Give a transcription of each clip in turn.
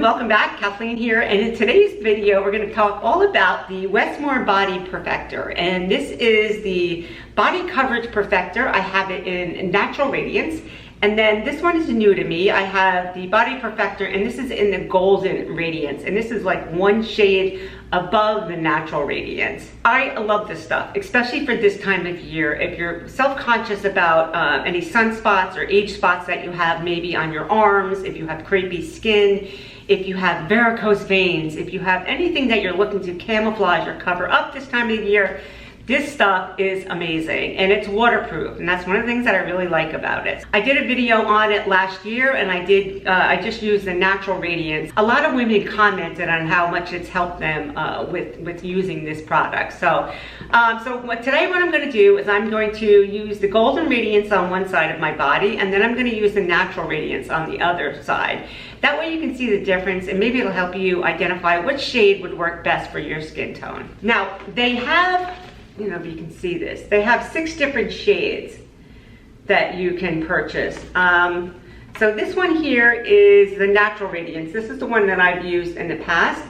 everyone, welcome back. Kathleen here, and in today's video we're going to talk all about the Westmore Body Perfector, and this is the body coverage perfector. I have it in Natural Radiance, and then this one is new to me. I have the Body Perfector, and this is in the Golden Radiance, and this is like one shade above the Natural Radiance. I love this stuff, especially for this time of year. If you're self-conscious about any sunspots or age spots that you have maybe on your arms, if you have crepey skin, if you have varicose veins, if you have anything that you're looking to camouflage or cover up this time of year, this stuff is amazing, and it's waterproof, and that's one of the things that I really like about it. I did a video on it last year, and I just used the Natural Radiance. A lot of women commented on how much it's helped them with using this product. So today what I'm going to do is I'm going to use the Golden Radiance on one side of my body, and then I'm going to use the Natural Radiance on the other side. That way you can see the difference, and maybe it'll help you identify which shade would work best for your skin tone. Now, they have, you know, if you can see this, they have 6 different shades that you can purchase. So this one here is the Natural Radiance. This is the one that I've used in the past.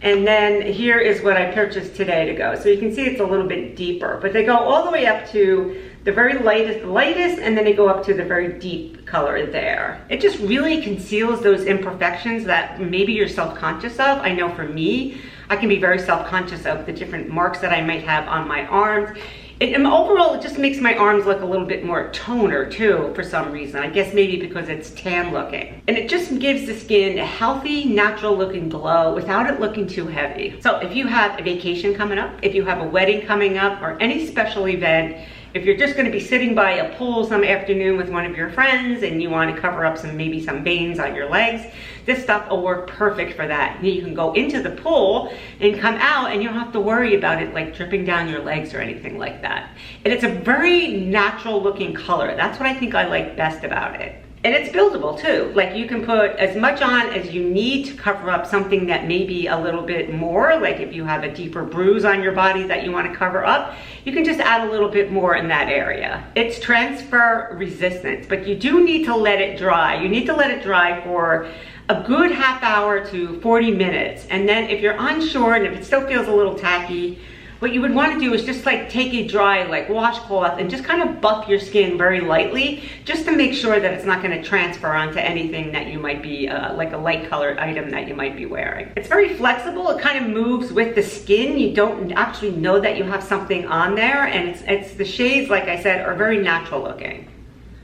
And then here is what I purchased today to go. So you can see it's a little bit deeper, but they go all the way up to the very lightest, and then they go up to the very deep color there. It just really conceals those imperfections that maybe you're self-conscious of. I know for me, I can be very self-conscious of the different marks that I might have on my arms. And overall, it just makes my arms look a little bit more toner too, for some reason. I guess maybe because it's tan looking. And it just gives the skin a healthy, natural looking glow without it looking too heavy. So if you have a vacation coming up, if you have a wedding coming up, or any special event, if you're just gonna be sitting by a pool some afternoon with one of your friends and you wanna cover up maybe some veins on your legs, this stuff will work perfect for that. You can go into the pool and come out and you don't have to worry about it like dripping down your legs or anything like that. And it's a very natural looking color. That's what I think I like best about it. And it's buildable too. Like you can put as much on as you need to cover up something that may be a little bit more, like if you have a deeper bruise on your body that you want to cover up, you can just add a little bit more in that area. It's transfer resistant, but you do need to let it dry. You need to let it dry for a good half hour to 40 minutes. And then if you're unsure and if it still feels a little tacky, what you would want to do is just like take a dry washcloth and just kind of buff your skin very lightly, just to make sure that it's not going to transfer onto anything that you might be like a light colored item that you might be wearing. It's very flexible. It kind of moves with the skin. You don't actually know that you have something on there, and it's the shades, like I said, are very natural looking.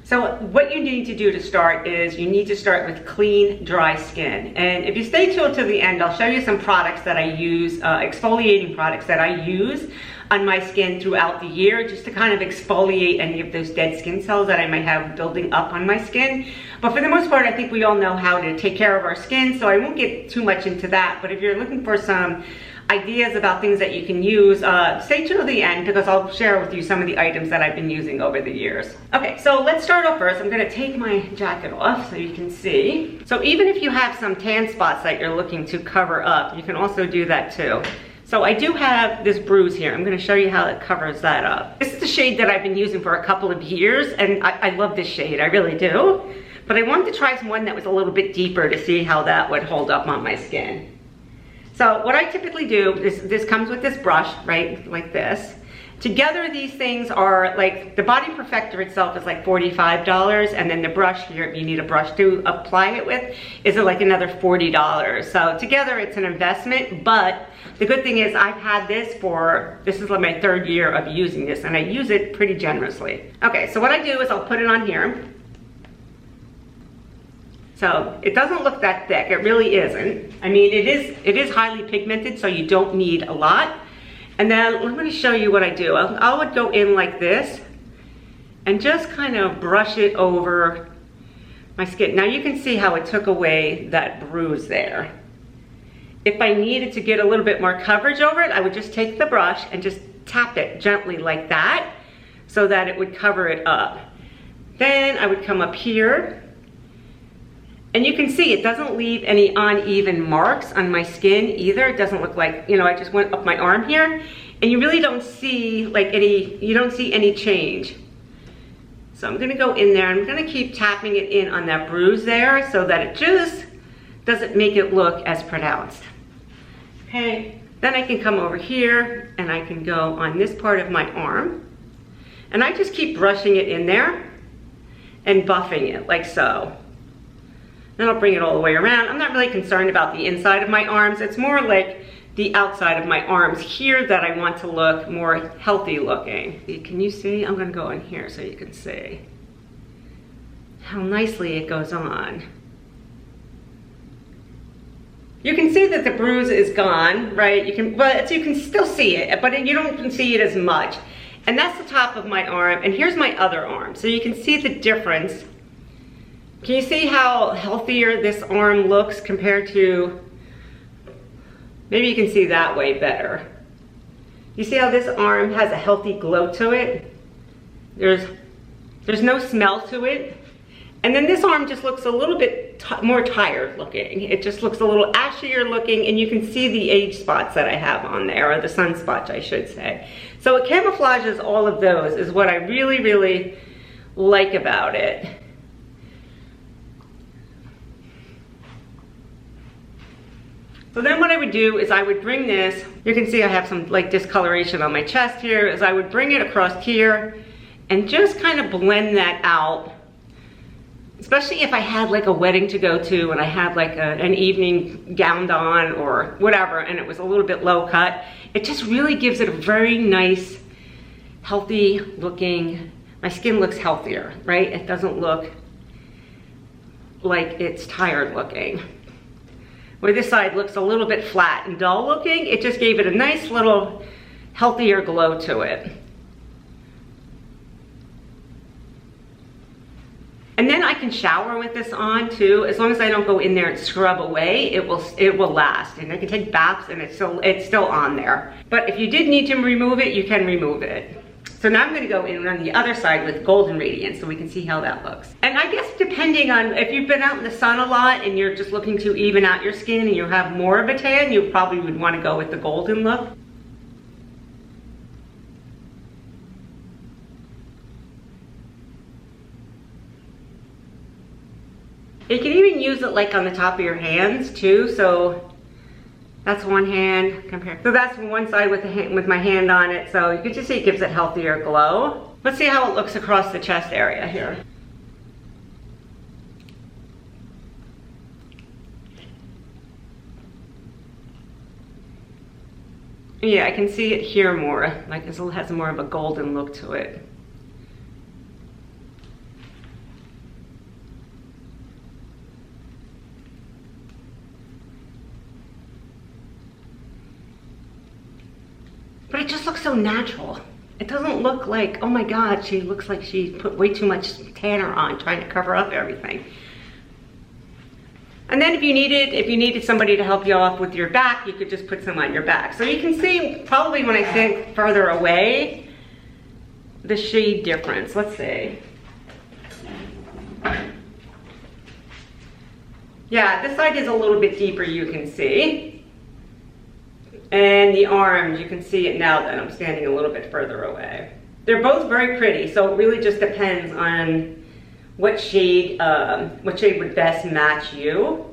So what you need to do to start is you need to start with clean, dry skin. And if you stay till to the end, I'll show you some products that I use, exfoliating products that I use on my skin throughout the year, just to kind of exfoliate any of those dead skin cells that I might have building up on my skin. But for the most part, I think we all know how to take care of our skin, so I won't get too much into that. But if you're looking for some ideas about things that you can use, stay tuned to the end, because I'll share with you some of the items that I've been using over the years. Okay, so let's start off first. I'm gonna take my jacket off so you can see. So even if you have some tan spots that you're looking to cover up, you can also do that too. So I do have this bruise here. I'm gonna show you how it covers that up. This is the shade that I've been using for a couple of years, and I love this shade, I really do. But I wanted to try one that was a little bit deeper to see how that would hold up on my skin. So what I typically do is, this comes with this brush, right, like this. Together these things are like, the Body Perfector itself is like $45, and then the brush here, if you need a brush to apply it with, is like another $40. So together it's an investment, but the good thing is I've had this is like my 3rd year of using this, and I use it pretty generously. Okay, so what I do is I'll put it on here. So it doesn't look that thick, it really isn't. I mean, it is highly pigmented, so you don't need a lot. And then I'm going to show you what I do. I would go in like this and just kind of brush it over my skin. Now you can see how it took away that bruise there. If I needed to get a little bit more coverage over it, I would just take the brush and just tap it gently like that, so that it would cover it up. Then I would come up here, and you can see it doesn't leave any uneven marks on my skin either. It doesn't look like, you know, I just went up my arm here, and you really don't see like you don't see any change. So I'm gonna go in there, and I'm gonna keep tapping it in on that bruise there, so that it just doesn't make it look as pronounced. Okay, then I can come over here and I can go on this part of my arm, and I just keep brushing it in there and buffing it like so. Then I'll bring it all the way around. I'm not really concerned about the inside of my arms. It's more like the outside of my arms here that I want to look more healthy looking. Can you see? I'm gonna go in here so you can see how nicely it goes on. You can see that the bruise is gone, right? But you can still see it, but you don't see it as much. And that's the top of my arm, and here's my other arm. So you can see the difference. Can you see how healthier this arm looks compared to, maybe you can see that way better. You see how this arm has a healthy glow to it? There's no smell to it. And then this arm just looks a little bit more tired looking. It just looks a little ashier looking, and you can see the age spots that I have on there, or the sunspots I should say. So it camouflages all of those is what I really, really like about it. So then what I would do is I would bring this, you can see I have some like discoloration on my chest here, is I would bring it across here and just kind of blend that out. Especially if I had like a wedding to go to and I had like an evening gown on or whatever, and it was a little bit low cut, it just really gives it a very nice, healthy looking, my skin looks healthier, right? It doesn't look like it's tired looking. Where this side looks a little bit flat and dull looking, it just gave it a nice little healthier glow to it. And then I can shower with this on too. As long as I don't go in there and scrub away, it will last. And I can take baths and it's still on there. But if you did need to remove it, you can remove it. So now I'm gonna go in on the other side with Golden Radiance so we can see how that looks. And I guess depending on, if you've been out in the sun a lot and you're just looking to even out your skin and you have more of a tan, you probably would wanna go with the golden look. You can even use it like on the top of your hands too. So that's one hand compared. So that's one side with the hand, with my hand on it. So you can just see it gives it healthier glow. Let's see how it looks across the chest area here. Yeah, I can see it here more. Like this has more of a golden look to it. But it just looks so natural. It doesn't look like, oh my God, she looks like she put way too much tanner on trying to cover up everything. And then if you needed somebody to help you off with your back, you could just put some on your back. So you can see probably when I stand further away, the shade difference. Let's see. Yeah, this side is a little bit deeper, you can see. And the arms, you can see it now that I'm standing a little bit further away. They're both very pretty, so it really just depends on what shade would best match you.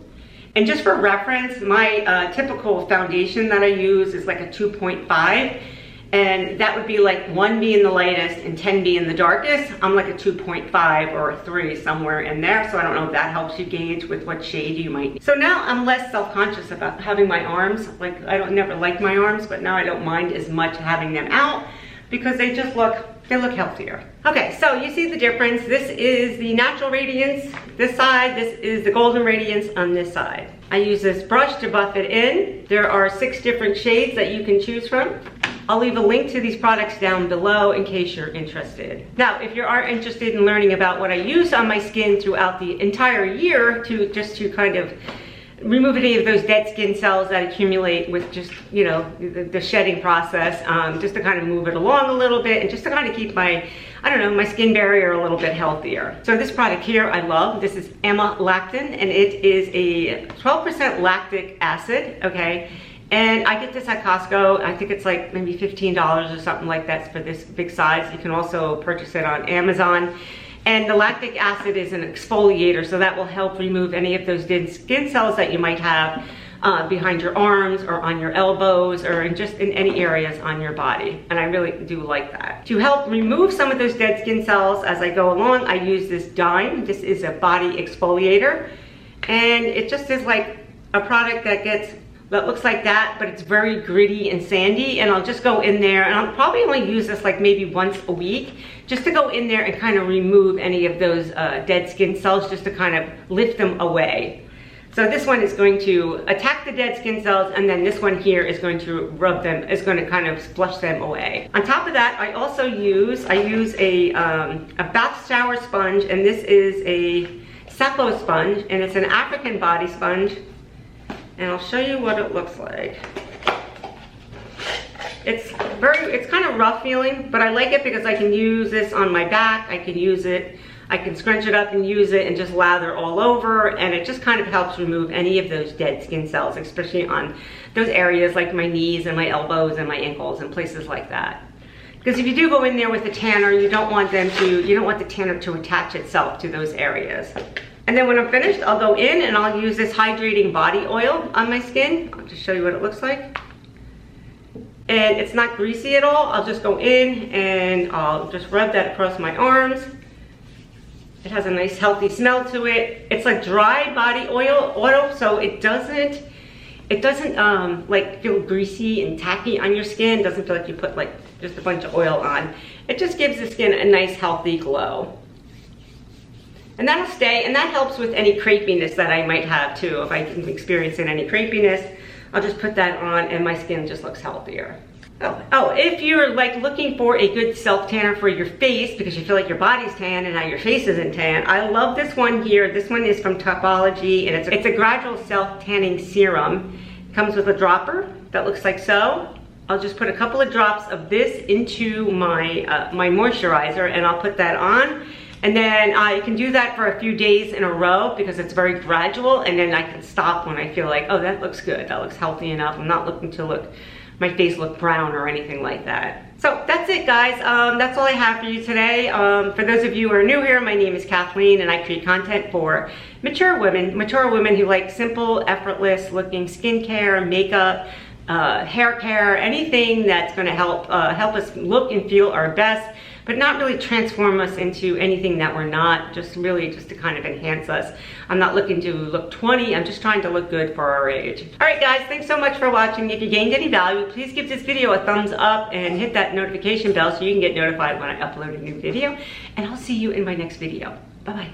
And just for reference, my typical foundation that I use is like a 2.5, and that would be like 1 being the lightest and 10 being the darkest. I'm like a 2.5 or a 3 somewhere in there, so I don't know if that helps you gauge with what shade you might need. So now I'm less self-conscious about having my arms. Like I never liked my arms, but now I don't mind as much having them out because they just look healthier. Okay, so you see the difference. This is the natural radiance this side, this is the golden radiance on this side. I use this brush to buff it in. There are 6 different shades that you can choose from. I'll leave a link to these products down below in case you're interested. Now, if you are interested in learning about what I use on my skin throughout the entire year to kind of remove any of those dead skin cells that accumulate with just, you know, the shedding process, just to kind of move it along a little bit and just to kind of keep my, I don't know, my skin barrier a little bit healthier. So this product here I love. This is Lactin, and it is a 12% lactic acid, okay? And I get this at Costco. I think it's like maybe $15 or something like that for this big size. You can also purchase it on Amazon. And the lactic acid is an exfoliator, so that will help remove any of those dead skin cells that you might have behind your arms or on your elbows or just in any areas on your body. And I really do like that. To help remove some of those dead skin cells as I go along, I use this Dime. This is a body exfoliator. And it just is like a product that looks like that, but it's very gritty and sandy. And I'll just go in there, and I'll probably only use this like maybe once a week, just to go in there and kind of remove any of those dead skin cells, just to kind of lift them away. So this one is going to attack the dead skin cells, and then this one here is going to rub them, is going to kind of flush them away. On top of that, I also use a bath shower sponge, and this is a Cepho sponge, and it's an African body sponge. And I'll show you what it looks like. It's kind of rough feeling, but I like it because I can use this on my back. I can scrunch it up and use it and just lather all over, and it just kind of helps remove any of those dead skin cells, especially on those areas like my knees and my elbows and my ankles and places like that. Because if you do go in there with a tanner, you don't want the tanner to attach itself to those areas. And then when I'm finished, I'll go in and I'll use this hydrating body oil on my skin. I'll just show you what it looks like. And it's not greasy at all. I'll just go in and I'll just rub that across my arms. It has a nice healthy smell to it. It's like dry body oil, so it doesn't like feel greasy and tacky on your skin. It doesn't feel like you put like just a bunch of oil on. It just gives the skin a nice healthy glow. And that'll stay, and that helps with any crepiness that I might have too. If I can experience any crepiness, I'll just put that on and my skin just looks healthier. Oh, if you're like looking for a good self-tanner for your face because you feel like your body's tan and now your face isn't tan, I love this one here. This one is from Topology, and it's a gradual self-tanning serum. It comes with a dropper that looks like so. I'll just put a couple of drops of this into my moisturizer, and I'll put that on. And then I can do that for a few days in a row because it's very gradual, and then I can stop when I feel like, oh, that looks good, that looks healthy enough. I'm not looking to my face look brown or anything like that. So that's it, guys. That's all I have for you today. For those of you who are new here, my name is Kathleen, and I create content for mature women who like simple, effortless looking skincare, makeup, hair care, anything that's gonna help us look and feel our best, but not really transform us into anything that we're not, just to kind of enhance us. I'm not looking to look 20, I'm just trying to look good for our age. All right, guys, thanks so much for watching. If you gained any value, please give this video a thumbs up and hit that notification bell so you can get notified when I upload a new video. And I'll see you in my next video. Bye-bye.